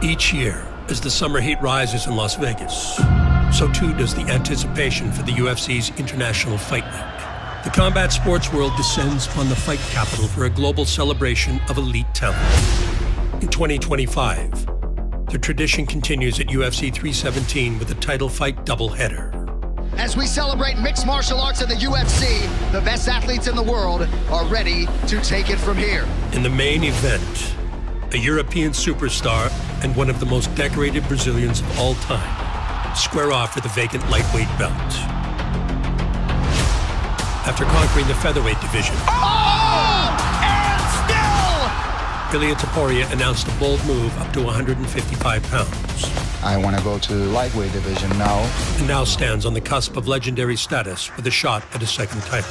Each year, as the summer heat rises in Las Vegas, so too does the anticipation for the UFC's International Fight Week. The combat sports world descends upon the fight capital for a global celebration of elite talent. In 2025, the tradition continues at UFC 317 with a title fight doubleheader. As we celebrate mixed martial arts in the UFC, the best athletes in the world are ready to take it from here. In the main event, a European superstar and one of the most decorated Brazilians of all time square off for the vacant lightweight belt. After conquering the featherweight division, And still! Ilia Topuria announced a bold move up to 155 pounds. I want to go to the lightweight division now. And now stands on the cusp of legendary status with a shot at a second title.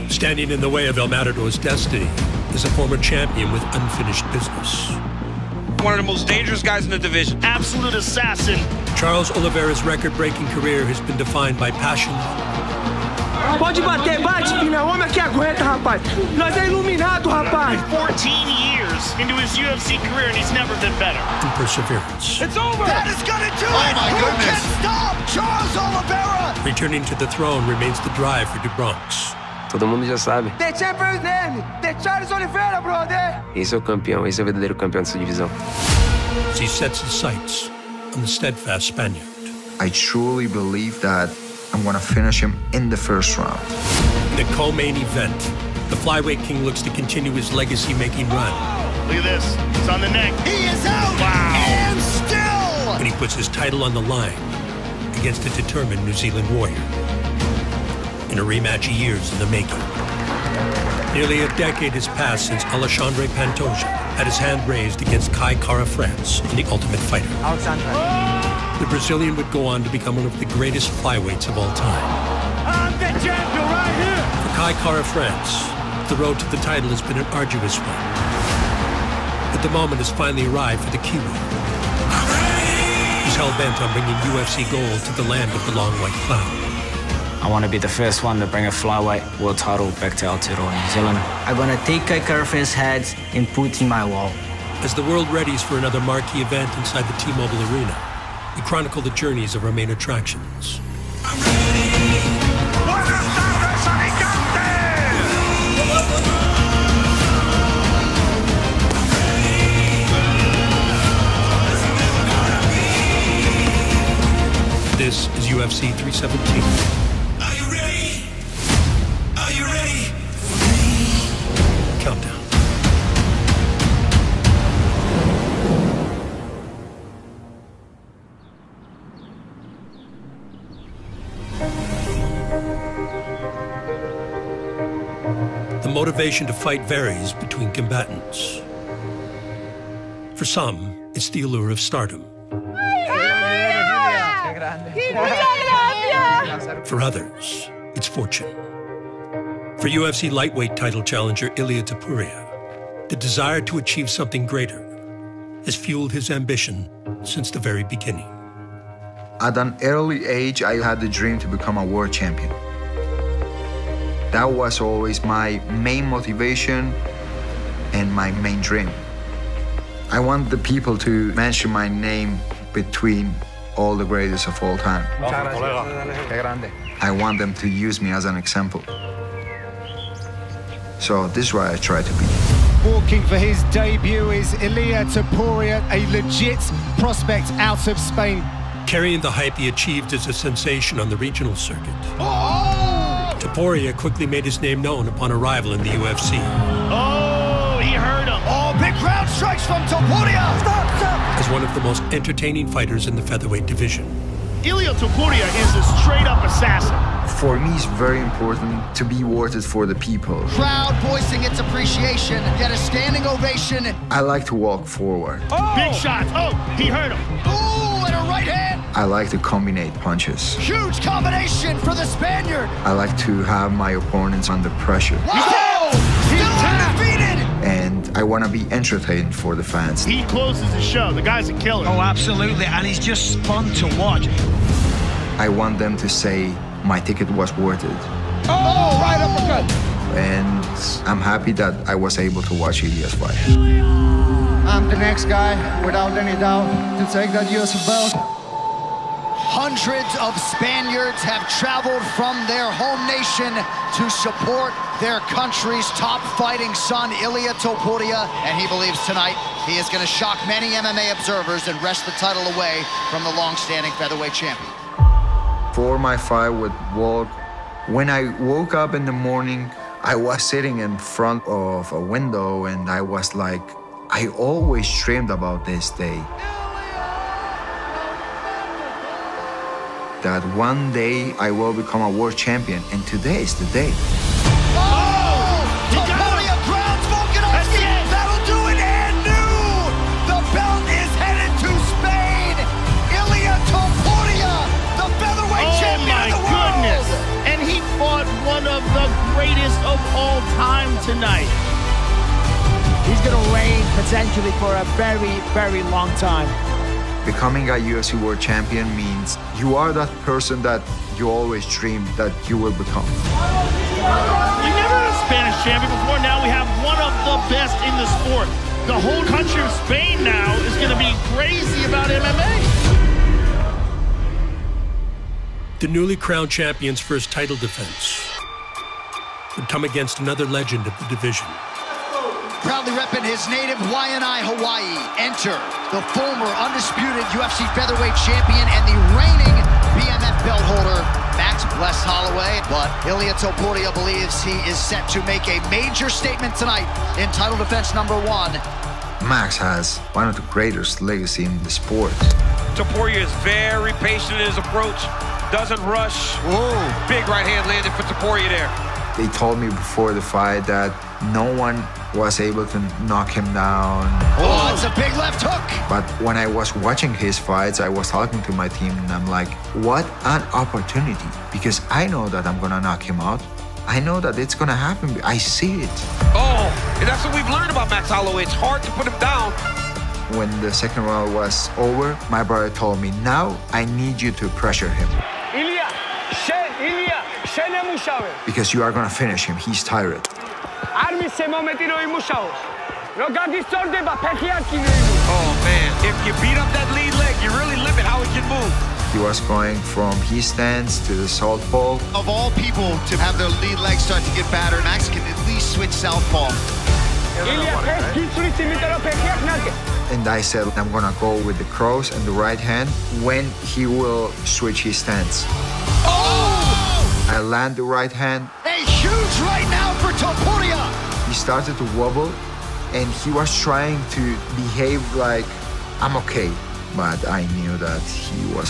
Standing in the way of El Matador's destiny is a former champion with unfinished business. One of the most dangerous guys in the division. Absolute assassin. Charles Oliveira's record-breaking career has been defined by passion. Pode bater, bate, filha. Homem aqui aguenta, rapaz. Nós é iluminado, rapaz. 14 years into his UFC career, and he's never been better. And perseverance. It's over. That is gonna do it! my Who goodness. can stop Charles Oliveira? Returning to the throne remains the drive for DuBronx. Todo mundo já sabe. The champion's name, the Charles Oliveira, brother. Esse é o campeão, esse é o verdadeiro campeão dessa divisão. As he sets his sights on the steadfast Spaniard. I truly believe that I'm going to finish him in the first round. In the co-main event, the flyweight king looks to continue his legacy-making run. Look at this. It's on the neck. He is out! Wow. And still! When he puts his title on the line against a determined New Zealand warrior. In a rematch of years in the making. Nearly a decade has passed since Alexandre Pantoja had his hand raised against Kai Kara-France in The Ultimate Fighter. The Brazilian would go on to become one of the greatest flyweights of all time. I'm the champion right here. For Kai Kara-France, the road to the title has been an arduous one. But the moment has finally arrived for the Kiwi. He's hell-bent on bringing UFC gold to the land of the long white cloud. I want to be the first one to bring a flyweight world title back to Aotearoa, New Zealand. I'm going to take Kai Kara-France's head and put it in my wall. As the world readies for another marquee event inside the T-Mobile Arena, we chronicle the journeys of our main attractions. This is UFC 317. Are you ready? Are you ready? Countdown. The motivation to fight varies between combatants. For some, it's the allure of stardom. For others, it's fortune. For UFC lightweight title challenger Ilia Topuria, the desire to achieve something greater has fueled his ambition since the very beginning. At an early age, I had the dream to become a world champion. That was always my main motivation and my main dream. I want the people to mention my name between all the greatest of all time. I want them to use me as an example. So this is what I try to be. Walking for his debut is Ilia Topuria, a legit prospect out of Spain. Carrying the hype he achieved as a sensation on the regional circuit. Topuria quickly made his name known upon arrival in the UFC. Oh, he heard him. Oh, big crowd strikes from Topuria! Stop! As one of the most entertaining fighters in the featherweight division. Ilia Topuria is a straight-up assassin. For me, it's very important to be worth it for the people. Crowd voicing its appreciation, get a standing ovation. I like to walk forward. Big shots. Oh, he heard him. Ooh, and a right hand. I like to combine punches. Huge combination for the Spaniard. I like to have my opponents under pressure. Whoa! Still undefeated. And I want to be entertained for the fans. He closes the show. The guy's a killer. Oh, absolutely, and he's just fun to watch. I want them to say my ticket was worth it. Oh, right uppercut. And Elias. I'm happy that I was able to watch Elias fight. I'm the next guy, without any doubt, to take that UFC belt. Hundreds of Spaniards have traveled from their home nation to support their country's top fighting son, Ilia Topuria, and he believes tonight he is going to shock many MMA observers and wrest the title away from the long-standing featherweight champion. For my fight with Volk, when I woke up in the morning, I was sitting in front of a window and I was like, I always dreamed about this day. That one day I will become a world champion, and today is the day. Oh! Topuria grounds Volkanovski! That'll do it, and new! The belt is headed to Spain! Ilia Topuria, the featherweight champion of the world! Oh my goodness! And he fought one of the greatest of all time tonight. He's gonna reign potentially for a very, very long time. Becoming a UFC World Champion means you are that person that you always dreamed that you will become. We never had a Spanish champion before. Now we have one of the best in the sport. The whole country of Spain now is going to be crazy about MMA. The newly crowned champion's first title defense would come against another legend of the division. Proudly repping his native Waianae, Hawaii, enter the former undisputed UFC featherweight champion and the reigning BMF belt holder, Max Bless Holloway. But Ilia Topuria believes he is set to make a major statement tonight in title defense number 1. Max has one of the greatest legacy in the sport. Topuria is very patient in his approach, doesn't rush. Whoa. Big right hand landed for Topuria there. They told me before the fight that no one was able to knock him down. Oh, it's a big left hook. But when I was watching his fights, I was talking to my team and I'm like, what an opportunity. Because I know that I'm gonna knock him out. I know that it's gonna happen. I see it. Oh, and that's what we've learned about Max Holloway. It's hard to put him down. When the second round was over, my brother told me, now I need you to pressure him. Because you are gonna finish him. He's tired. Oh man, if you beat up that lead leg, you really limit how he can move. He was going from his stance to the southpaw. Of all people to have their lead leg start to get battered, Max can at least switch southpaw. And I said, I'm gonna go with the cross and the right hand when he will switch his stance. Oh! I land the right hand. A huge right now for Topuria. He started to wobble and he was trying to behave like, I'm okay. But I knew that he was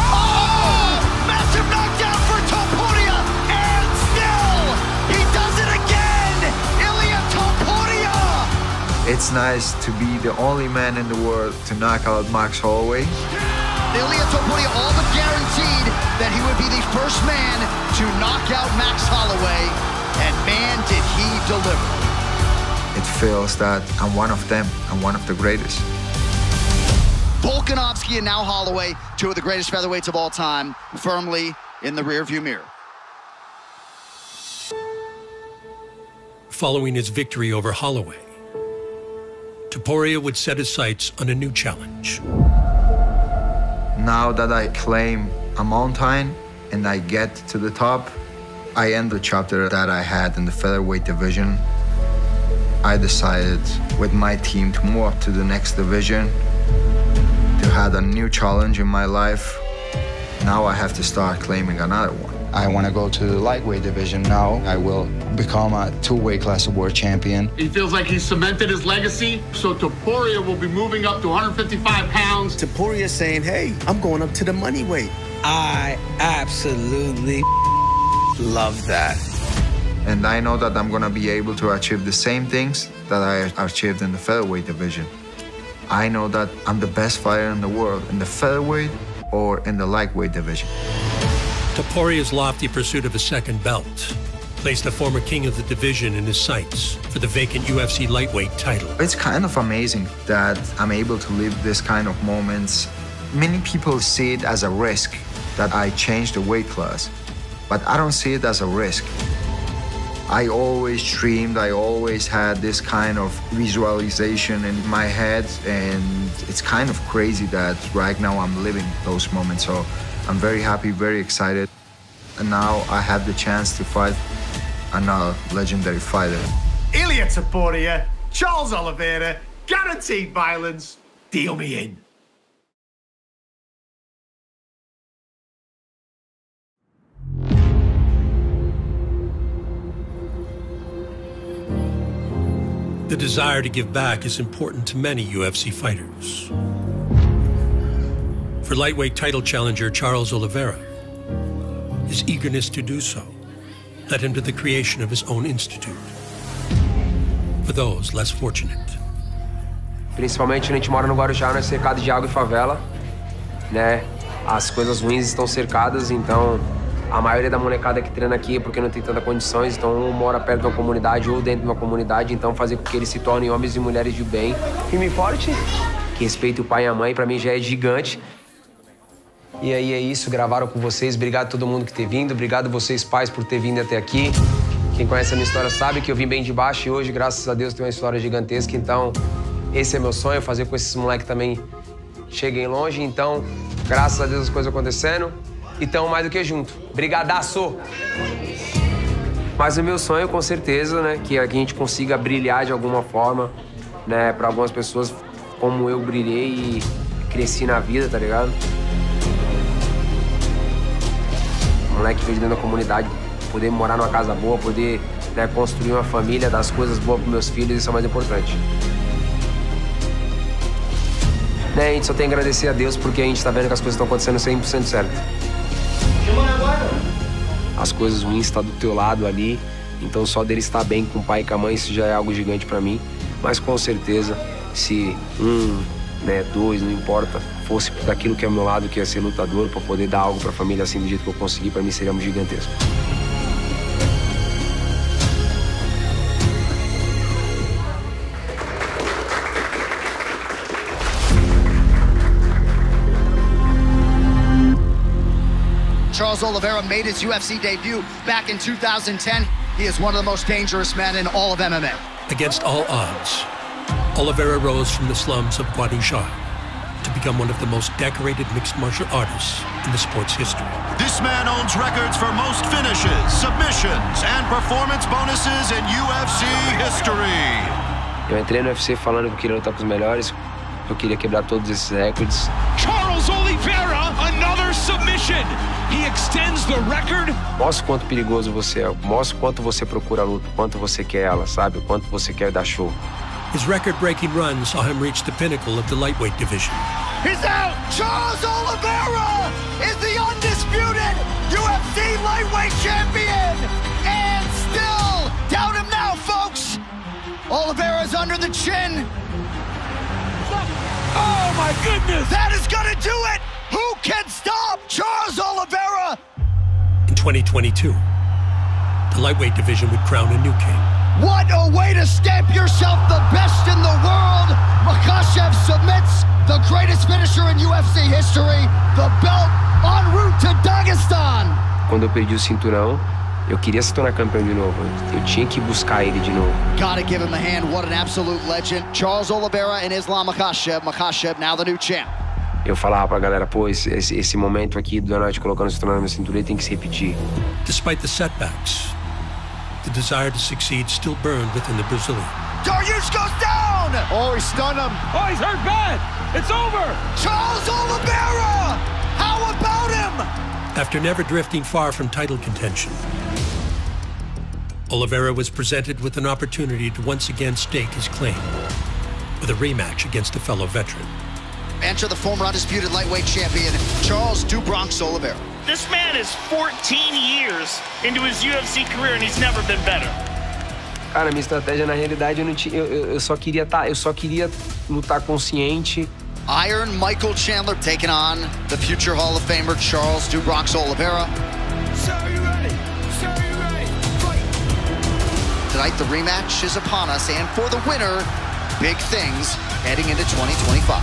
Oh! Massive knockdown for Topuria! And still, he does it again! Ilia Topuria! It's nice to be the only man in the world to knock out Max Holloway. Ilia Topuria all but guaranteed that he would be the first man to knock out Max Holloway, and man, did he deliver. It feels that I'm one of them. I'm one of the greatest. Volkanovski and now Holloway, two of the greatest featherweights of all time, firmly in the rearview mirror. Following his victory over Holloway, Topuria would set his sights on a new challenge. Now that I claim a mountain and I get to the top, I end the chapter that I had in the featherweight division. I decided with my team to move up to the next division, to have a new challenge in my life. Now I have to start claiming another one. I want to go to the lightweight division now. I will become a two-weight class world champion. He feels like he's cemented his legacy, so Topuria will be moving up to 155 pounds. Topuria saying, hey, I'm going up to the money weight. I absolutely love that. And I know that I'm going to be able to achieve the same things that I achieved in the featherweight division. I know that I'm the best fighter in the world in the featherweight or in the lightweight division. Topuria's lofty pursuit of a second belt placed the former king of the division in his sights for the vacant UFC lightweight title. It's kind of amazing that I'm able to live this kind of moments. Many people see it as a risk that I change the weight class, but I don't see it as a risk. I always dreamed, I always had this kind of visualization in my head, and it's kind of crazy that right now I'm living those moments. So I'm very happy, very excited. And now I have the chance to fight another legendary fighter. Ilia Topuria, Charles Oliveira, guaranteed violence, deal me in. The desire to give back is important to many UFC fighters. For lightweight title challenger Charles Oliveira, his eagerness to do so led him to the creation of his own institute for those less fortunate. Principalmente a gente mora no Guarujá, nós cercado de água e favela, né? As coisas ruins estão cercadas, então a maioria da molecada que treina aqui é porque não tem tantas condições, então ou mora perto de uma comunidade ou dentro de uma comunidade, então fazer com que eles se tornem homens e mulheres de bem. Firme e forte, que respeita o pai e a mãe, pra mim já é gigante. E aí é isso, gravaram com vocês, obrigado a todo mundo que ter vindo, obrigado a vocês pais por ter vindo até aqui. Quem conhece a minha história sabe que eu vim bem de baixo e hoje, graças a Deus, tenho uma história gigantesca, então esse é meu sonho, fazer com que esses moleques também cheguem longe, então graças a Deus as coisas acontecendo. E tamo mais do que junto. Brigadaço! Mas o meu sonho, com certeza, né, que a gente consiga brilhar de alguma forma, né, pra algumas pessoas como eu brilhei e cresci na vida, tá ligado? O moleque veio dentro da comunidade, poder morar numa casa boa, poder, né, construir uma família, dar as coisas boas pros meus filhos, isso é o mais importante. Né, a gente só tem que agradecer a Deus porque a gente tá vendo que as coisas estão acontecendo 100% certo. As coisas ruins estão do teu lado ali, então só dele estar bem com o pai e com a mãe, isso já é algo gigante pra mim. Mas com certeza, se né, dois, não importa, fosse daquilo que é ao meu lado, que ia ser lutador, pra poder dar algo pra família assim do jeito que eu consegui, pra mim seria um gigantesco. Charles Oliveira made his UFC debut back in 2010. He is one of the most dangerous men in all of MMA. Against all odds, Oliveira rose from the slums of Guadalajara to become one of the most decorated mixed martial artists in the sport's history. This man owns records for most finishes, submissions, and performance bonuses in UFC history. Eu entrei no UFC falando que eu queria lutar com os melhores, eu queria quebrar todos esses recordes. Charles Oliveira, another submission. He extends the record. Mostra o quanto perigoso você é, mostra o quanto você procura a luta, o quanto você quer ela, sabe? O quanto você quer dar show. His record-breaking run saw him reach the pinnacle of the lightweight division. He's out! Charles Oliveira is the undisputed UFC lightweight champion! And still, doubt him now, folks! Oliveira's under the chin. Oh my goodness! That is gonna do it! Who can stop Charles Oliveira? In 2022, the lightweight division would crown a new king. What a way to stamp yourself the best in the world! Makhachev submits the greatest finisher in UFC history, the belt en route to Dagestan. Quando eu perdi o cinturão, eu queria se tornar campeão de novo. Eu tinha que buscar ele de novo. Gotta give him a hand. What an absolute legend. Charles Oliveira and Islam Makhachev. Makhachev now the new champ. Eu falava pra galera, pô, esse momento aqui do Dana White colocando o cinturão na minha cintura, ele tem que se repetir. Despite the setbacks, the desire to succeed still burned within the Brazilian. Dariush goes down! Oh, he stunned him. Oh, he's hurt bad. It's over. Charles Oliveira! How about him? After never drifting far from title contention, Oliveira was presented with an opportunity to once again stake his claim with a rematch against a fellow veteran. Enter the former undisputed lightweight champion, Charles "Do Bronx" Oliveira. This man is 14 years into his UFC career and he's never been better. Cara, minha estratégia na realidade eu só queria lutar consciente. Iron Michael Chandler taking on the future Hall of Famer Charles "Do Bronx" Oliveira. Sir, you ready? Sir, you ready? Fight. Tonight the rematch is upon us, and for the winner, big things heading into 2025.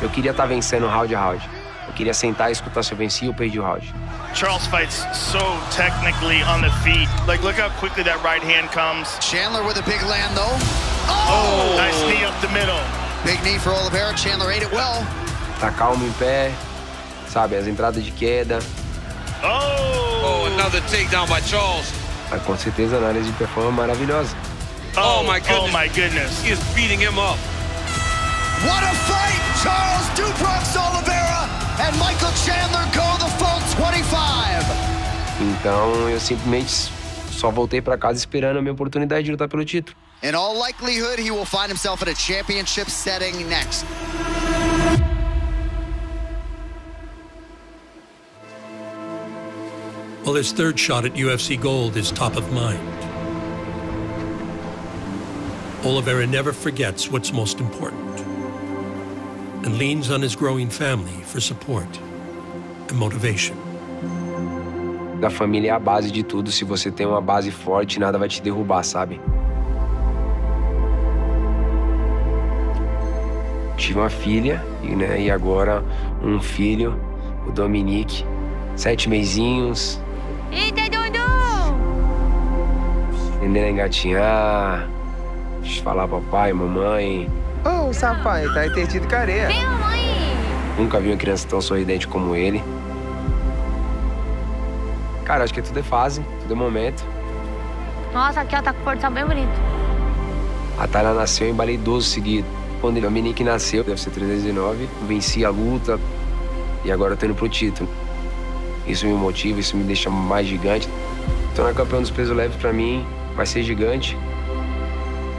Eu queria estar vencendo round a round. Eu queria sentar e escutar se eu venci ou perdi o round. Charles fights so technically on the feet. Like, look how quickly that right hand comes. Chandler with a big land, though. Oh! Nice knee up the middle. Big knee for Oliveira. Chandler ate it well. Tá calmo em pé, sabe, as entradas de queda. Oh, another takedown by Charles. Mas com certeza, a análise de performance maravilhosa. Oh my goodness. Oh my goodness. He is beating him up. What a fight! Charles Duprox Oliveira and Michael Chandler go the full 25. Então eu simplesmente só voltei para casa esperando a minha oportunidade de lutar pelo título. In all likelihood, he will find himself in a championship setting next. Well, his third shot at UFC gold is top of mind. Oliveira never forgets what's most important and leans on his growing family for support and motivation. A família é a base de tudo. Se você tem uma base forte, nada vai te derrubar, sabe? Tive uma filha, né, e agora um filho, o Dominique, 7 mesinhos. Eita, Dudu! Aprendendo a engatinhar, falar papai, mamãe. Oh, safai, tá entendido careia. Vem, mamãe! Nunca vi uma criança tão sorridente como ele. Cara, acho que tudo é fase, tudo é momento. Nossa, aqui ó, tá com o pôr do sol bem bonito. A Tayla nasceu, eu embalei 12 seguidos. Quando o Dominique nasceu, deve ser 309, venci a luta e agora eu tô indo pro título. Isso me motiva, isso me deixa mais gigante. Tornar campeão dos pesos leves pra mim vai ser gigante.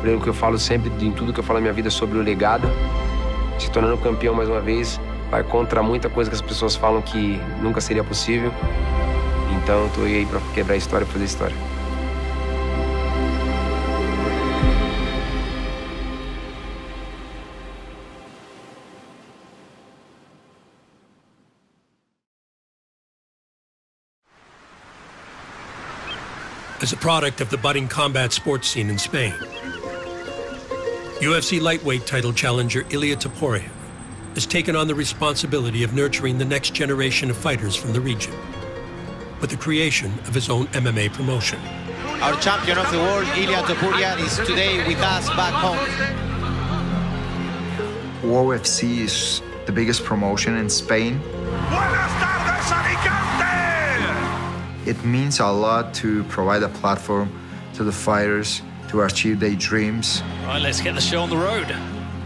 Pelo que eu falo sempre, em tudo que eu falo na minha vida sobre o legado. Se tornando campeão mais uma vez, vai contra muita coisa que as pessoas falam que nunca seria possível. Então eu tô aí pra quebrar a história e fazer história. As a product of the budding combat sports scene in Spain, UFC lightweight title challenger Ilia Topuria has taken on the responsibility of nurturing the next generation of fighters from the region with the creation of his own MMA promotion. Our champion of the world, Ilia Topuria, is today with us back home. UFC is the biggest promotion in Spain. It means a lot to provide a platform to the fighters to achieve their dreams. All right, let's get the show on the road.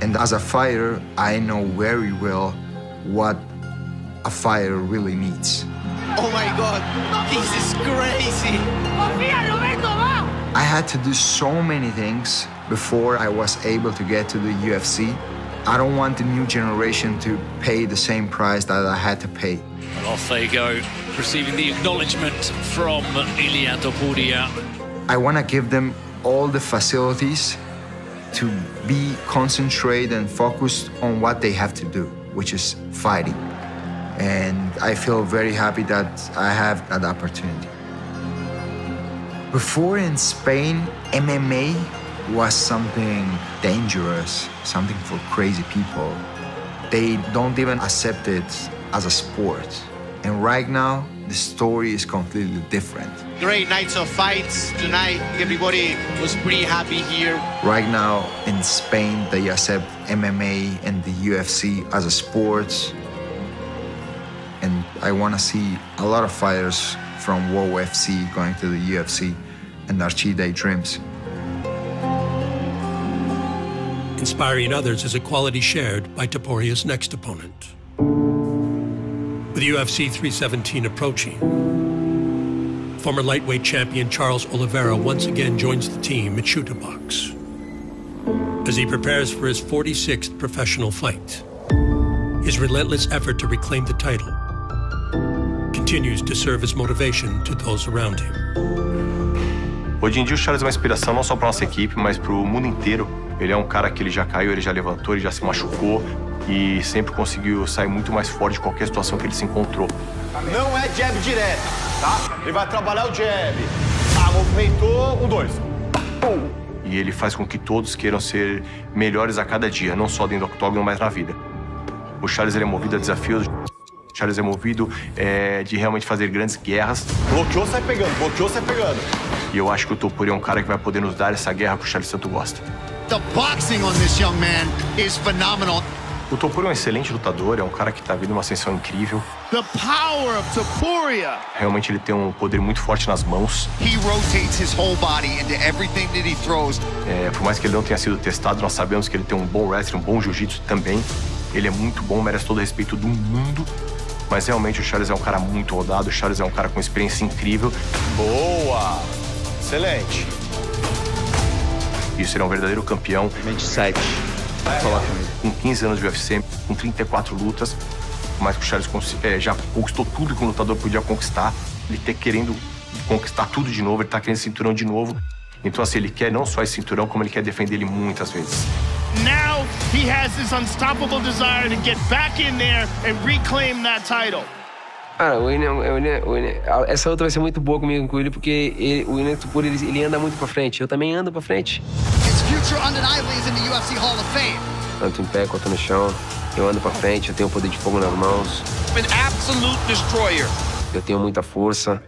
And as a fighter, I know very well what a fighter really needs. Oh my God, this is crazy. I had to do so many things before I was able to get to the UFC. I don't want the new generation to pay the same price that I had to pay. And off they go, receiving the acknowledgement from Ilia Topuria. I want to give them all the facilities to be concentrated and focused on what they have to do, which is fighting. And I feel very happy that I have that opportunity. Before in Spain, MMA was something dangerous, something for crazy people. They don't even accept it as a sport. And right now, the story is completely different. Great nights of fights tonight. Everybody was pretty happy here. Right now, in Spain, they accept MMA and the UFC as a sport. And I want to see a lot of fighters from UFC going to the UFC and achieve their dreams. Inspiring others is a quality shared by Topuria's next opponent. With UFC 317 approaching, former lightweight champion Charles Oliveira once again joins the team at Shooter Box as he prepares for his 46th professional fight. His relentless effort to reclaim the title continues to serve as motivation to those around him. Hoje em dia o Charles é uma inspiração não só para nossa equipe, mas para o mundo inteiro. Ele é um cara que ele já caiu, ele já levantou, ele já se machucou e sempre conseguiu sair muito mais forte de qualquer situação que ele se encontrou. Não é jab direto, tá? Ele vai trabalhar o jab. Ah, movimentou, 2. E ele faz com que todos queiram ser melhores a cada dia, não só dentro do octógono, mas na vida. O Charles ele é movido a desafios, Charles é movido de realmente fazer grandes guerras. Bloqueou, sai pegando. Bloqueou, sai pegando. E eu acho que o Topuria é um cara que vai poder nos dar essa guerra que o Charles tanto gosta. The boxing on this young man is phenomenal. O Topuria é um excelente lutador, é um cara que tá vindo uma ascensão incrível. The power of Topuria. Realmente ele tem um poder muito forte nas mãos. He rotates his whole body into everything that he throws. Por mais que ele não tenha sido testado, nós sabemos que ele tem um bom wrestling, um bom jiu-jitsu também. Ele é muito bom, merece todo o respeito do mundo. Mas realmente o Charles é um cara muito rodado, o Charles é um cara com experiência incrível. Boa! Excelente. Isso, ele é um verdadeiro campeão. 27. Com 15 anos de UFC, com 34 lutas, mas que o Charles já conquistou tudo que um lutador podia conquistar. Ele tá querendo conquistar tudo de novo, ele tá querendo cinturão de novo. Então, assim, ele quer não só esse cinturão, como ele quer defender ele muitas vezes. Now he has this unstoppable desire to get back in there and reclaim that title. Cara, essa luta vai ser muito boa comigo com ele, porque o Ilia Topuria, ele anda muito pra frente. Eu também ando pra frente. His future undeniably is in the UFC Hall of Fame. Tanto em pé quanto no chão. Eu ando pra frente, eu tenho o poder de fogo nas mãos. An absolute destroyer. Eu tenho muita força.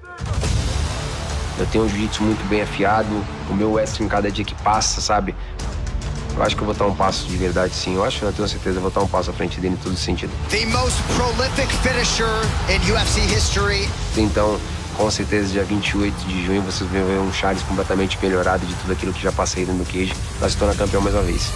Eu tenho um jiu-jitsu muito bem afiado. O meu wrestling cada dia que passa, sabe? Eu acho que eu vou dar um passo de verdade, sim. Eu tenho certeza, eu vou dar um passo à frente dele em todo sentido. The most prolific finisher in UFC history. Então, com certeza, dia 28 de junho, vocês vão ver um Charles completamente melhorado de tudo aquilo que já passei dentro do cage. Vai se tornar campeão mais uma vez.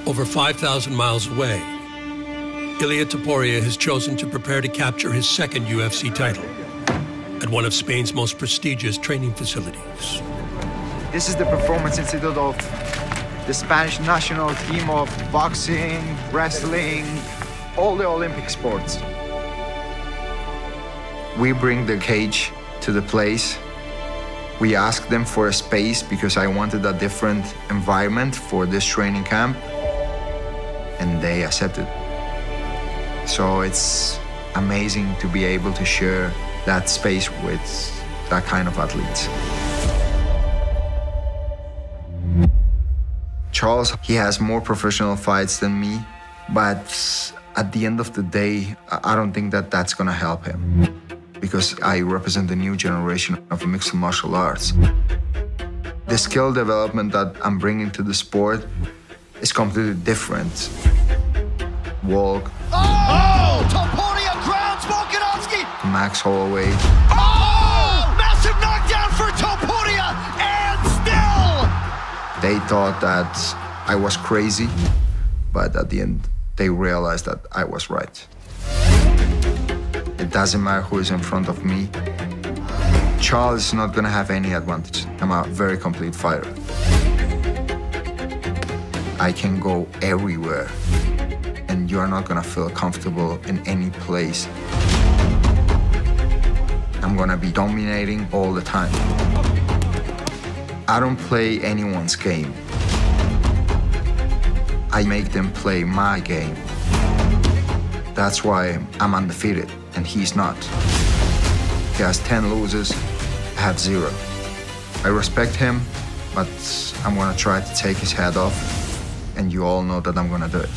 Over 5,000 miles away, Ilia Topuria has chosen to prepare to capture his second UFC title at one of Spain's most prestigious training facilities. This is the Performance Institute of the Spanish national team of boxing, wrestling, all the Olympic sports. We bring the cage to the place. We asked them for a space because I wanted a different environment for this training camp. And they accepted. So it's amazing to be able to share that space with that kind of athletes. Charles, he has more professional fights than me, but at the end of the day, I don't think that that's gonna help him because I represent the new generation of mixed martial arts. The skill development that I'm bringing to the sport is completely different. Walk. Oh! Topuria grounds Volkanovski! Max Holloway. Oh! Massive knockdown for Topuria! And still! They thought that I was crazy, but at the end, they realized that I was right. It doesn't matter who is in front of me. Charles is not gonna have any advantage. I'm a very complete fighter. I can go everywhere, and you are not gonna feel comfortable in any place. I'm gonna be dominating all the time. I don't play anyone's game. I make them play my game. That's why I'm undefeated, and he's not. He has 10 losses, I have 0. I respect him, but I'm gonna try to take his head off. And you all know that I'm gonna do it.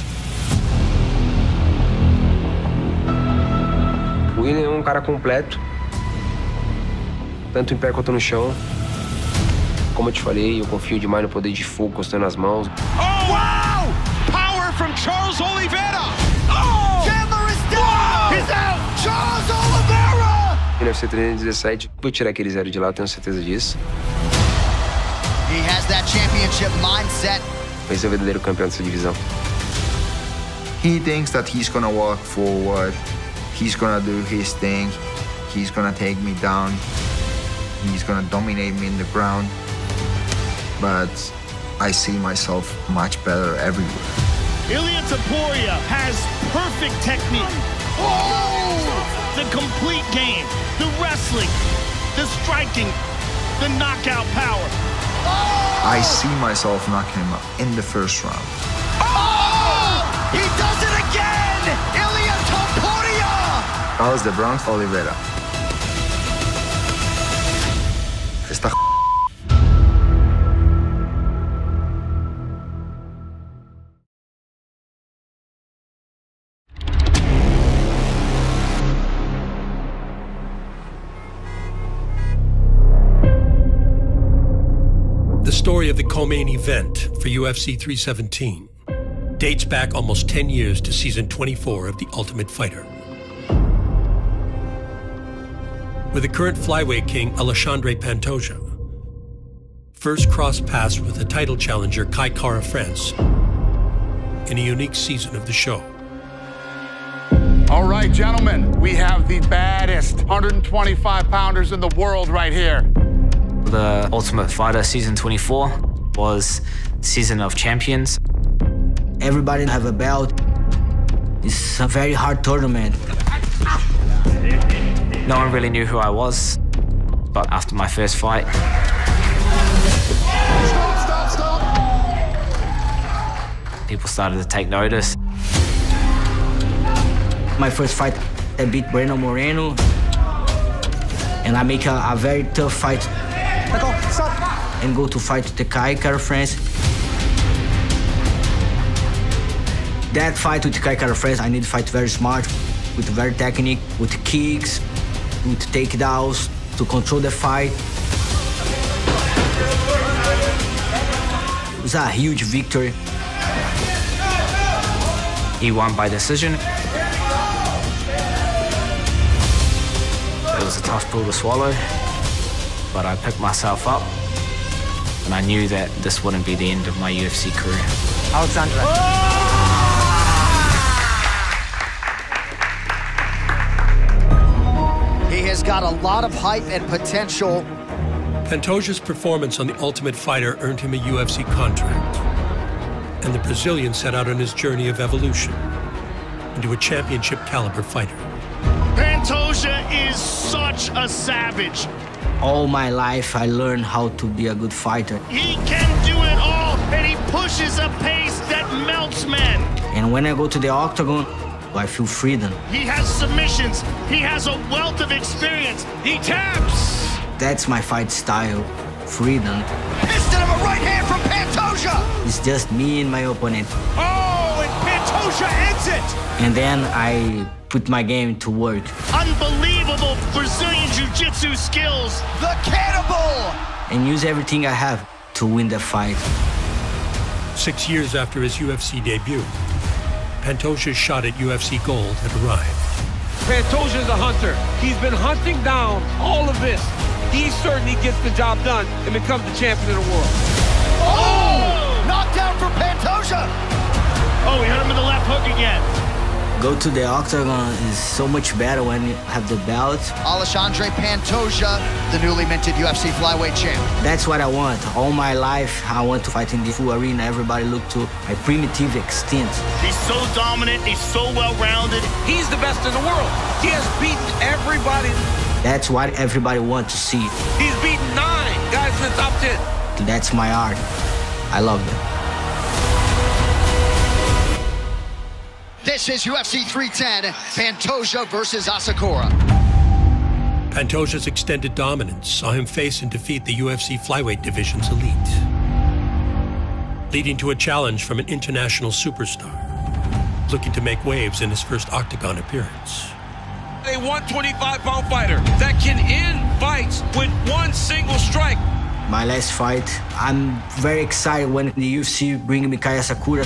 O William é um cara completo, tanto em pé quanto no chão. Como eu te falei, eu confio demais no poder de fogo costando as mãos. Oh, wow! Power from Charles Oliveira! Oh! Chandler is down! He's out! Charles Oliveira! No UFC 317, vou tirar aquele 0 de lá, eu tenho certeza disso. He has that championship mindset. Esse é o verdadeiro campeão dessa divisão. He thinks that he's gonna walk forward, he's gonna do his thing, he's gonna take me down, he's gonna dominate me in the ground. But I see myself much better everywhere. Ilia Topuria has perfect technique. Oh! The complete game, the wrestling, the striking, the knockout power. I see myself knocking him out in the first round. Oh! He does it again! Ilia Topuria! Charles the Bronx Oliveira. The story of the co-main event for UFC 317 dates back almost 10 years to season 24 of The Ultimate Fighter, where the current flyweight king Alexandre Pantoja first crossed paths with the title challenger Kai Kara France in a unique season of the show. All right, gentlemen, we have the baddest 125-pounders in the world right here. The Ultimate Fighter Season 24 was Season of Champions. Everybody have a belt. It's a very hard tournament. No one really knew who I was, but after my first fight, Stop. people started to take notice. My first fight, I beat Breno Moreno, and I make a very tough fight and go to fight the Kai Kara France. That fight with Kai Kara France, I need to fight very smart, with very technique, with kicks, with takedowns, to control the fight. It was a huge victory. He won by decision. It was a tough pill to swallow, but I picked myself up, and I knew that this wouldn't be the end of my UFC career. Alexandre. He has got a lot of hype and potential. Pantoja's performance on The Ultimate Fighter earned him a UFC contract, and the Brazilian set out on his journey of evolution into a championship-caliber fighter. Pantoja is such a savage. All my life, I learned how to be a good fighter. He can do it all, and he pushes a pace that melts men. And when I go to the octagon, I feel freedom. He has submissions. He has a wealth of experience. He taps. That's my fight style, freedom. Instead of a right hand from Pantoja. It's just me and my opponent. Oh, and Pantoja ends it. And then I put my game to work. Unbelievable Brazilian jiu-jitsu skills. The cannibal. And use everything I have to win the fight. 6 years after his UFC debut, Pantoja's shot at UFC gold had arrived. Pantoja's a hunter. He's been hunting down all of this. He certainly gets the job done and becomes the champion of the world. Oh! Knockdown for Pantoja. Oh, he hit him with the left hook again. Go to the octagon is so much better when you have the belt. Alexandre Pantoja, the newly minted UFC flyweight champ. That's what I want. All my life, I want to fight in the full arena. Everybody look to my primitive extent. He's so dominant. He's so well-rounded. He's the best in the world. He has beaten everybody. That's what everybody wants to see. He's beaten 9 guys in the top 10. That's my art. I love it. This is UFC 310, Pantoja versus Asakura. Pantoja's extended dominance saw him face and defeat the UFC flyweight division's elite, leading to a challenge from an international superstar looking to make waves in his first octagon appearance. A 125-pound fighter that can end fights with one single strike. My last fight, I'm very excited when the UFC bring Mikaya Asakura,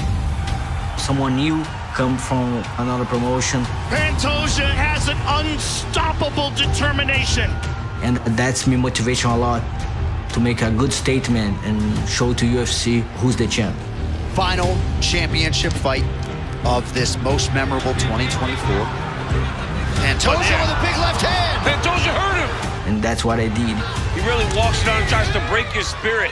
someone new, come from another promotion. Pantoja has an unstoppable determination. And that's me motivation a lot to make a good statement and show to UFC who's the champ. Final championship fight of this most memorable 2024. Pantoja with a big left hand. Pantoja hurt him. And that's what I did. He really walks down and tries to break his spirit.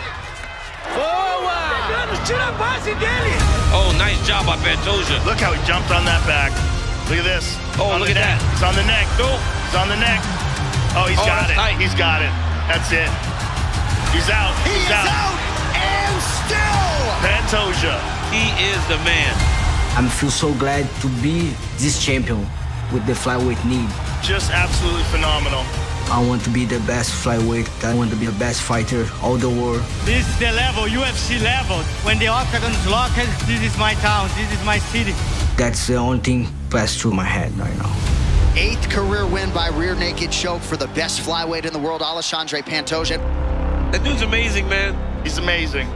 Oh, nice job by Pantoja. Look how he jumped on that back. Look at this. Oh, look at that. It's on the neck. It's on the neck. Oh, he's got it. Tight. He's got it. That's it. He's out. He's out. And still. Pantoja. He is the man. I feel so glad to be this champion with the flyweight need. Just absolutely phenomenal. I want to be the best flyweight. I want to be the best fighter all the world. This is the level, UFC level. When the octagon is locked, this is my town, this is my city. That's the only thing passed through my head right now. 8th career win by rear naked choke for the best flyweight in the world, Alexandre Pantoja. That dude's amazing, man. He's amazing.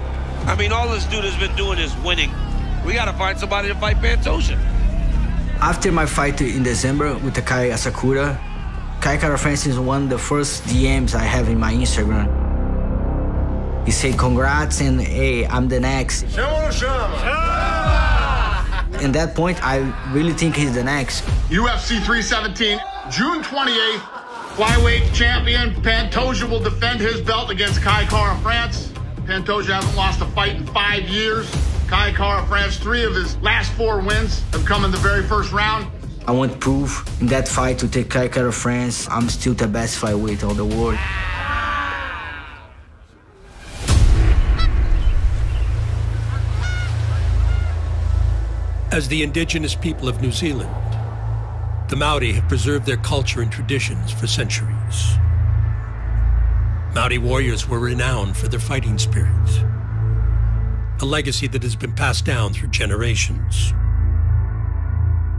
I mean, all this dude has been doing is winning. We got to find somebody to fight Pantoja. After my fight in December with Takai Asakura, Kai Kara-France is one of the first DMs I have in my Instagram. He said, congrats, and hey, I'm the next. At that point, I really think he's the next. UFC 317, June 28th, flyweight champion Pantoja will defend his belt against Kai Kara-France. Pantoja hasn't lost a fight in 5 years. Kai Kara-France, 3 of his last 4 wins have come in the very first round. I want proof in that fight to take Kai Kara-France. I'm still the best flyweight of the world. As the indigenous people of New Zealand, the Maori have preserved their culture and traditions for centuries. Maori warriors were renowned for their fighting spirit, a legacy that has been passed down through generations.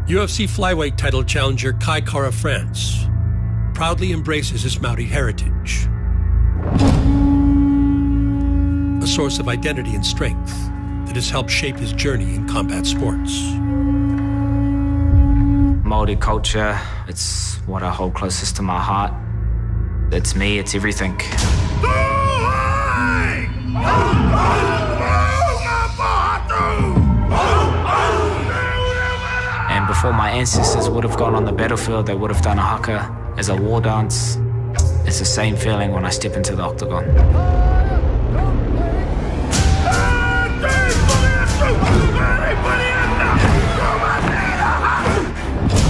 UFC flyweight title challenger Kai Kara-France proudly embraces his Maori heritage, a source of identity and strength that has helped shape his journey in combat sports. Māori culture, it's what I hold closest to my heart. It's me, it's everything. And before my ancestors would have gone on the battlefield, they would have done a haka as a war dance. It's the same feeling when I step into the octagon.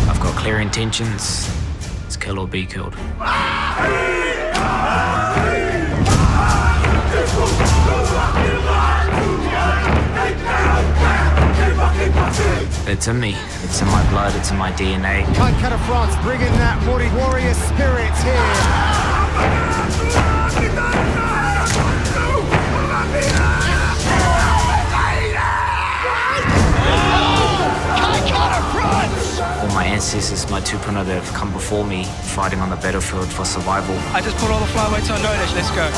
I've got clear intentions. It's kill or be killed. It's in me. It's in my blood. It's in my DNA. Kai Kara-France bringing that Māori warrior spirit here. All my ancestors, my tupuna that have come before me, fighting on the battlefield for survival. I just put all the flyweights on notice. Let's go.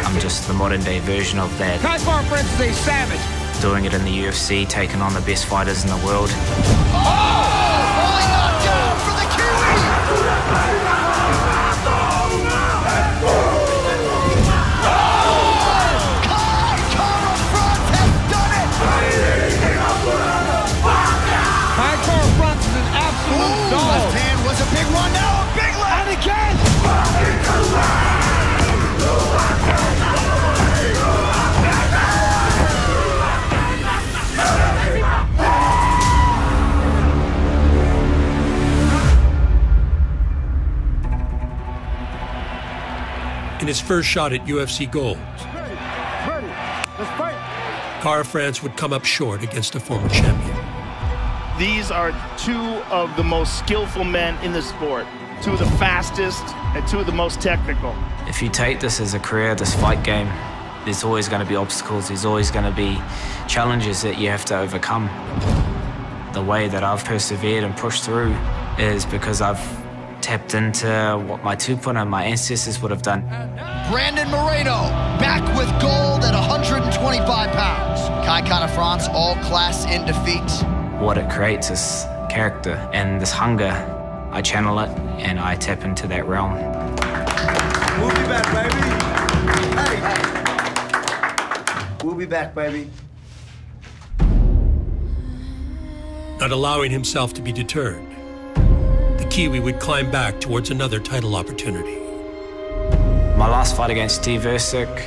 I'm just the modern day version of that. Kai Kara-France is a savage. Doing it in the UFC, taking on the best fighters in the world. Only knocked down for the Kiwi! Kai Kara-France has done it! Kai Kara-France is an absolute dog. Left hand was a big one, now a big left! And again! In his first shot at UFC Gold, Kara-France would come up short against a former champion. These are 2 of the most skillful men in the sport. 2 of the fastest and 2 of the most technical. If you take this as a career, this fight game, there's always going to be obstacles. There's always going to be challenges that you have to overcome. The way that I've persevered and pushed through is because I've tapped into what my tupuna, my ancestors would have done. Brandon Moreno, back with gold at 125 pounds. Kai Kara-France, all class in defeat. What it creates is character, and this hunger, I channel it and I tap into that realm. We'll be back, baby. Hey. We'll be back, baby. Not allowing himself to be deterred, the Kiwi would climb back towards another title opportunity. My last fight against Steve Ercik,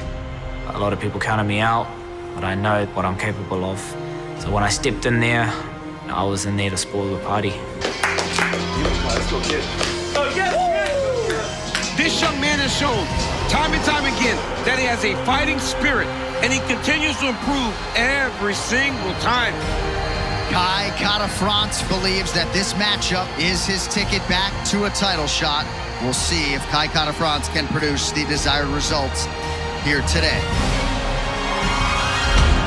a lot of people counted me out, but I know what I'm capable of. So when I stepped in there, I was in there to spoil the party. Let's go, kid. This young man has shown time and time again that he has a fighting spirit, and he continues to improve every single time. Kai Kara-France believes that this matchup is his ticket back to a title shot. We'll see if Kai Kara-France can produce the desired results here today.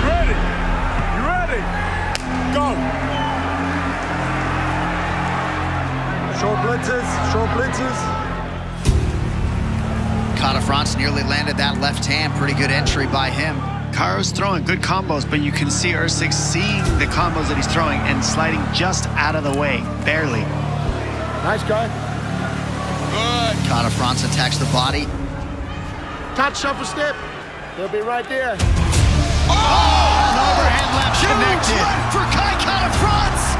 You ready? You ready? Go! Short blitzes, short blitzes. Kara-France nearly landed that left hand. Pretty good entry by him. Caro's throwing good combos, but you can see Usyk seeing the combos that he's throwing and sliding just out of the way, barely. Nice guy. Good. Kara-France attacks the body. Touch shuffle step. He'll be right there. Oh! An overhand left connected. Right for Kai Kara-France.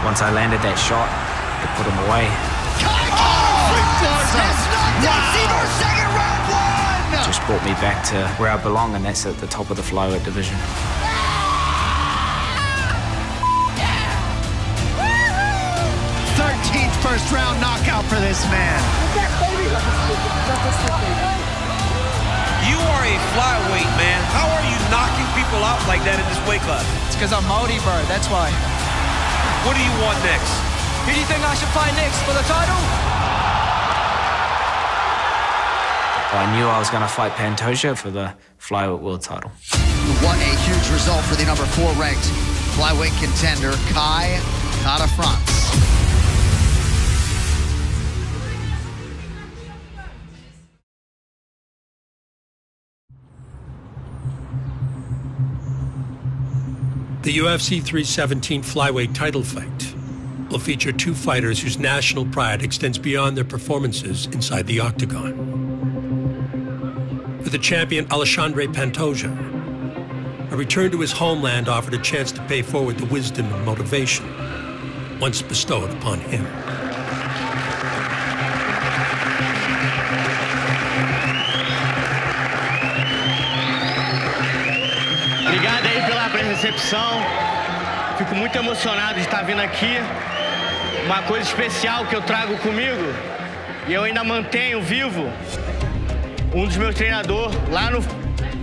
Once I landed that shot, it put him away. Kai Kara-France has knocked out Seymour second round one. Just brought me back to where I belong, and that's at the top of the flyweight division. 13th first round knockout for this man. You are a flyweight, man. How are you knocking people out like that in this weight class? It's because I'm Modi Bird, that's why. What do you want next? Who do you think I should fight next for the title? I knew I was going to fight Pantoja for the flyweight world title. What a huge result for the number 4 ranked flyweight contender, Kai Kara-France. The UFC 317 flyweight title fight will feature 2 fighters whose national pride extends beyond their performances inside the octagon. For the champion Alexandre Pantoja, a return to his homeland offered a chance to pay forward the wisdom and motivation once bestowed upon him. Obrigado aí pela recepção. Fico muito emocionado de estar vindo aqui. Uma coisa especial que eu trago comigo e eu ainda mantenho vivo. Um dos meus treinadores,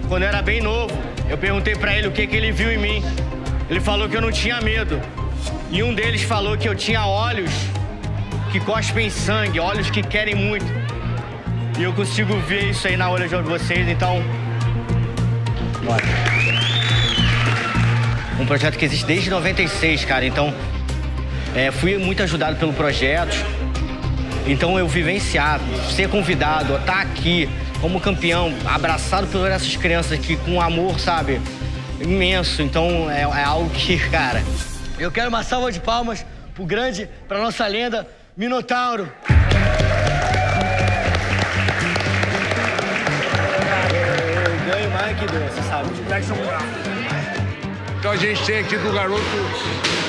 quando eu era bem novo, eu perguntei pra ele o que ele viu em mim. Ele falou que eu não tinha medo. E um deles falou que eu tinha olhos que cospem sangue, olhos que querem muito. E eu consigo ver isso aí na olho de vocês, então... Bora. Um projeto que existe desde 96, cara, então... fui muito ajudado pelo projeto. Então eu vivenciar, ser convidado, estar aqui como campeão, abraçado por essas crianças aqui com amor, sabe? Imenso. Então é algo que, cara... Eu quero uma salva de palmas pra nossa lenda, Minotauro. Eu ganho mais que doce, você sabe? Então a gente tem aqui do garoto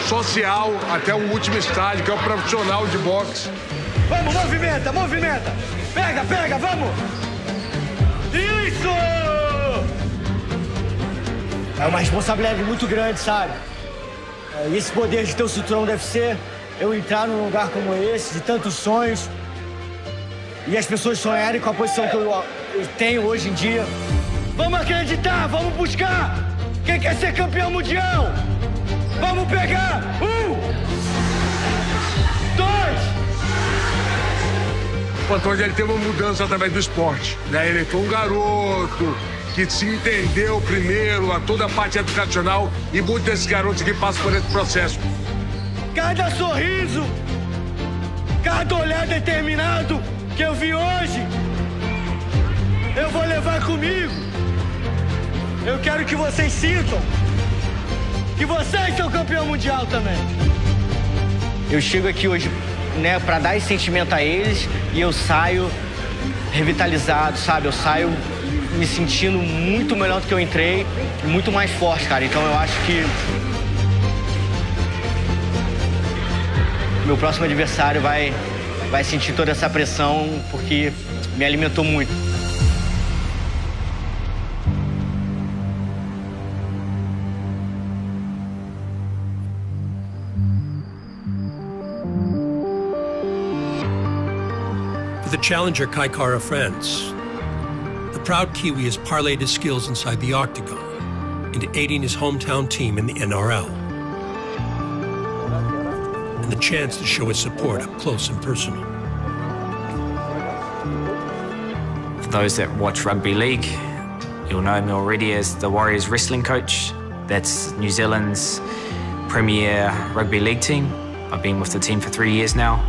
social até o último estágio, que é o profissional de boxe. Vamos, movimenta, movimenta. Pega, pega, vamos. Isso! É uma responsabilidade muito grande, sabe? E esse poder de ter o cinturão deve ser eu entrar num lugar como esse, de tantos sonhos, e as pessoas sonharem com a posição que eu tenho hoje em dia. Vamos acreditar, vamos buscar! Quem quer ser campeão mundial? Vamos pegar! 1, 2... O Pantoja, ele teve uma mudança através do esporte, né? Ele foi um garoto que se entendeu primeiro a toda a parte educacional, e muitos desses garotos que passam por esse processo. Cada sorriso, cada olhar determinado que eu vi hoje, eu vou levar comigo. Eu quero que vocês sintam que vocês são campeão mundial também. Eu chego aqui hoje, né, para dar esse sentimento a eles, e eu saio revitalizado, sabe? Eu saio me sentindo muito melhor do que eu entrei, muito mais forte, cara. Então eu acho que meu próximo adversário vai sentir toda essa pressão, porque me alimentou muito. For the challenger Kai Kara-France, the proud Kiwi has parlayed his skills inside the octagon into aiding his hometown team in the NRL, and the chance to show his support up close and personal. For those that watch rugby league, you'll know me already as the Warriors wrestling coach. That's New Zealand's premier rugby league team. I've been with the team for 3 years now.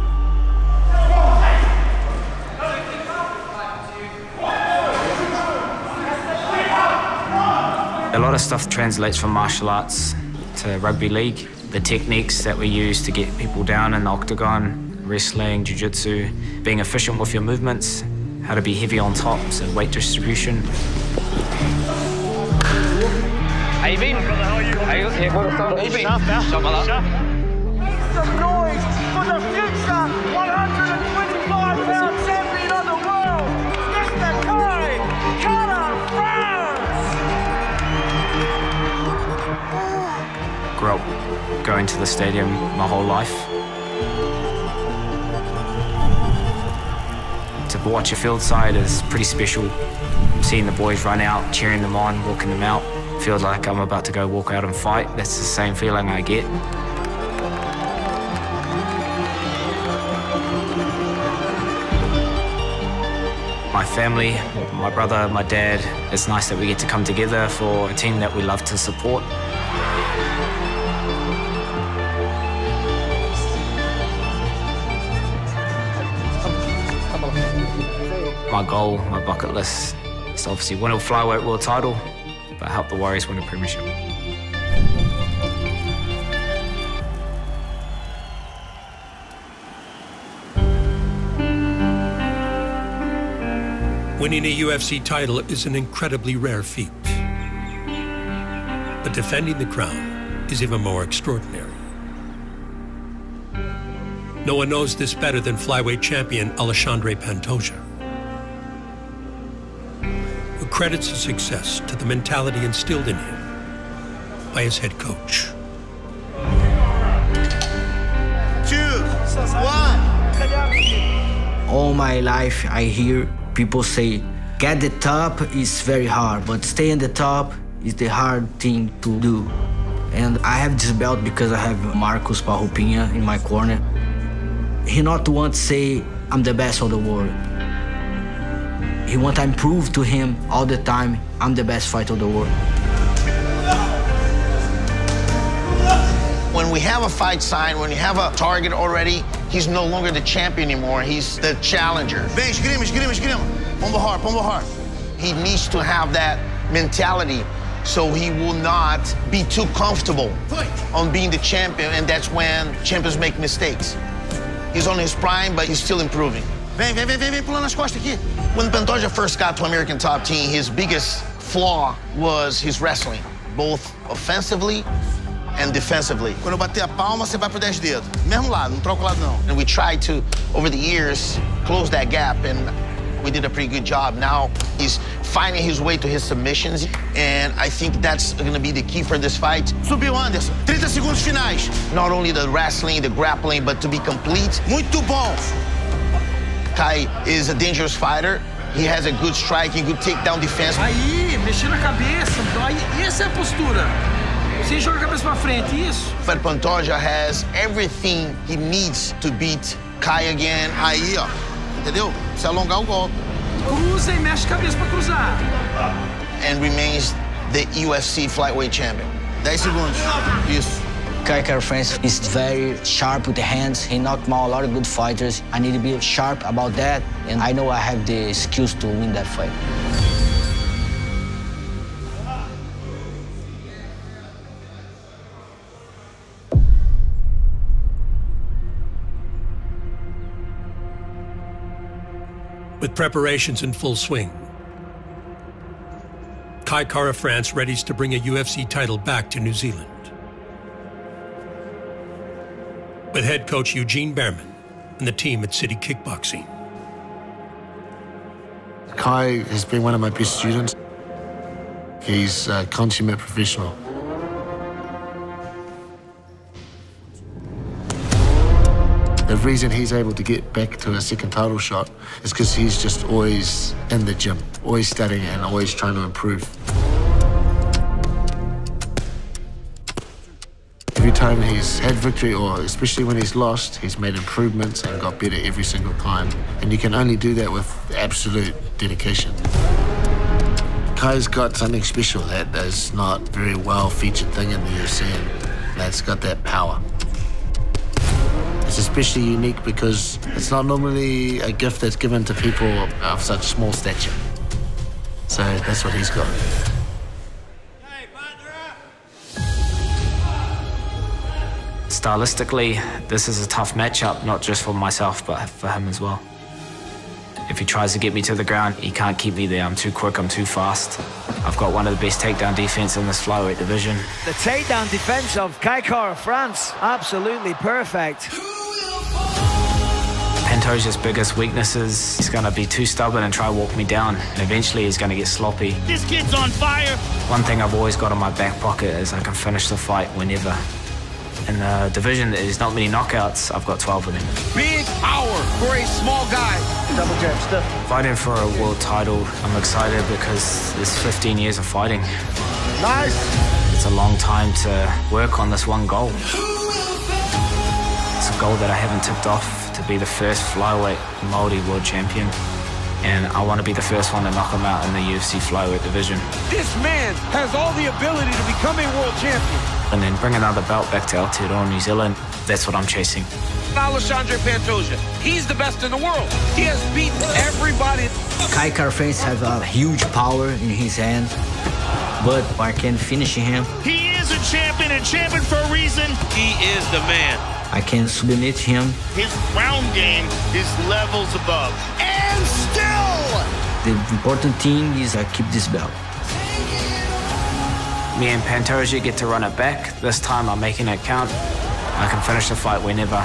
A lot of stuff translates from martial arts to rugby league. The techniques that we use to get people down in the octagon, wrestling, jiu-jitsu, being efficient with your movements, how to be heavy on top, so weight distribution. How you been? How are you? How you been? Make some noise for the future 125-pound champion of the world, Mr. Kai Kara-France! Grew up going to the stadium my whole life. To watch a field side is pretty special. Seeing the boys run out, cheering them on, walking them out. Feels like I'm about to go walk out and fight. That's the same feeling I get. My family, my brother, my dad, it's nice that we get to come together for a team that we love to support. My goal, my bucket list, is to obviously win a flyweight world title, but help the Warriors win a premiership. Winning a UFC title is an incredibly rare feat. But defending the crown is even more extraordinary. No one knows this better than flyweight champion Alexandre Pantoja, who credits his success to the mentality instilled in him by his head coach. 2, 1. All my life I hear people say, get the top is very hard, but stay in the top is the hard thing to do. And I have this belt because I have Marcos Parrupinha in my corner. He not want to say, I'm the best of the world. He want to prove to him all the time, I'm the best fighter of the world. When we have a fight signed, when you have a target already, he's no longer the champion anymore, he's the challenger. Vem, esgrima, esgrima, esgrima. Pomba hard, pomba hard. He needs to have that mentality so he will not be too comfortable on being the champion, and that's when champions make mistakes. He's on his prime, but he's still improving. Vem, vem, vem, vem, vem pulando as costas aqui. When Pantoja first got to American Top Team, his biggest flaw was his wrestling, both offensively and defensively. Quando eu bater a palma, você vai pro 10 dedos. Mesmo lado, não troca o lado não. And we tried to, over the years, close that gap, and we did a pretty good job. Now he's finding his way to his submissions, and I think that's going to be the key for this fight. Subiu, Anderson. 30 segundos finais. Not only the wrestling, the grappling, but to be complete. Muito bom. Kai is a dangerous fighter. He has a good striking, good takedown defense. Aí, mexendo a cabeça. Então, aí, essa é a postura. Sem jogar a cabeça pra frente, isso. But Pantoja has everything he needs to beat Kai again. Aí, ó. Entendeu? Se alongar o golpe. Cruza e mexe a cabeça pra cruzar. And remains the UFC flyweight champion. 10 segundos. Isso. Kai Kara-France is very sharp with the hands. He knocked out a lot of good fighters. I need to be sharp about that, and I know I have the skills to win that fight. With preparations in full swing, Kai Kara-France readies to bring a UFC title back to New Zealand. With head coach Eugene Behrman and the team at City Kickboxing. Kai has been one of my best students. He's a consummate professional. The reason he's able to get back to a second title shot is because he's just always in the gym, always studying and always trying to improve. Every time he's had victory, or especially when he's lost, he's made improvements and got better every single time. And you can only do that with absolute dedication. Kai's got something special that is not very well featured thing in the UFC, and that's got that power. It's especially unique because it's not normally a gift that's given to people of such small stature. So that's what he's got. Stylistically, this is a tough matchup, not just for myself, but for him as well. If he tries to get me to the ground, he can't keep me there. I'm too quick, I'm too fast. I've got one of the best takedown defense in this flyweight division. The takedown defense of Kai Kara-France, absolutely perfect. Pantoja's biggest weaknesses, he's going to be too stubborn and try to walk me down, and eventually he's going to get sloppy. This kid's on fire. One thing I've always got in my back pocket is I can finish the fight whenever. In the division, there's not many knockouts. I've got 12 of them. Big power for a small guy. Double jab stuff. Fighting for a world title, I'm excited because there's 15 years of fighting. Nice. It's a long time to work on this one goal. It's a goal that I haven't tipped off, to be the first flyweight Māori world champion. And I want to be the first one to knock him out in the UFC flyweight division. This man has all the ability to become a world champion. And then bring another belt back to Aotearoa, New Zealand. That's what I'm chasing. Alexandre Pantoja, he's the best in the world. He has beaten everybody. Kai Kara-France has a huge power in his hand, but I can finish him. He is a champion for a reason. He is the man. I can submit him. His ground game is levels above. And still! The important thing is I keep this belt. Me and Pantoja get to run it back. This time I'm making it count. I can finish the fight whenever.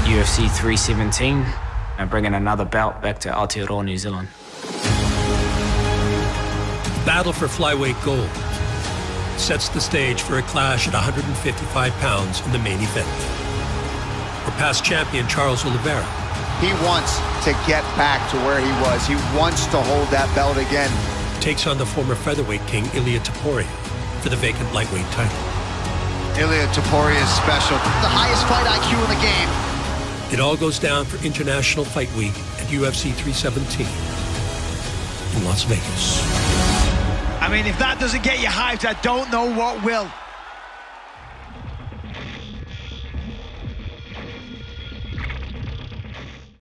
UFC 317. I'm bringing another belt back to Aotearoa, New Zealand. Battle for flyweight gold sets the stage for a clash at 155 pounds in the main event, where past champion Charles Oliveira He wants to get back to where he was. He wants to hold that belt again. Takes on the former featherweight king Ilia Topuria for the vacant lightweight title. Ilia Topuria is special. The highest fight IQ in the game. It all goes down for International Fight Week at UFC 317 in Las Vegas. I mean, if that doesn't get you hyped, I don't know what will.